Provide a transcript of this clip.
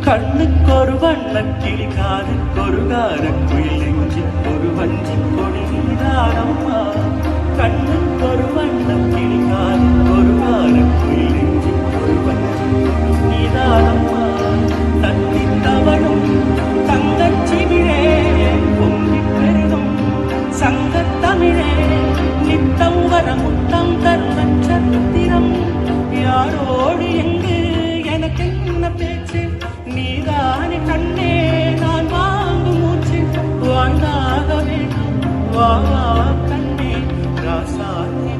கண்ணுக்கொரு வண்ணக்கிளி காதுக்கொரு காரக்குயில் நெஞ்சுக்கொரு வஞ்சி கொடி நீதானம்மா கண்ணுக்கொரு வண்ணக்கிளி காதுக்கொரு காரக்குயில் நெஞ்சுக்கொரு வஞ்சி கொடி நீதானம்மா தத்தி தவழும் தங்கச்சிமிழே பொங்கி பெருகும் சங்கத்தமிழே நித்தம் வர முத்தம் தரும் நட்சத்திரம் யாரோடு எங்கு எனக்கு என்ன பேச்சு நீதானே கண்ணே நான் வாங்கும் மூச்சு வாழ்ந்தாக வேண்டும் வா கண்ணே ராசாத்தி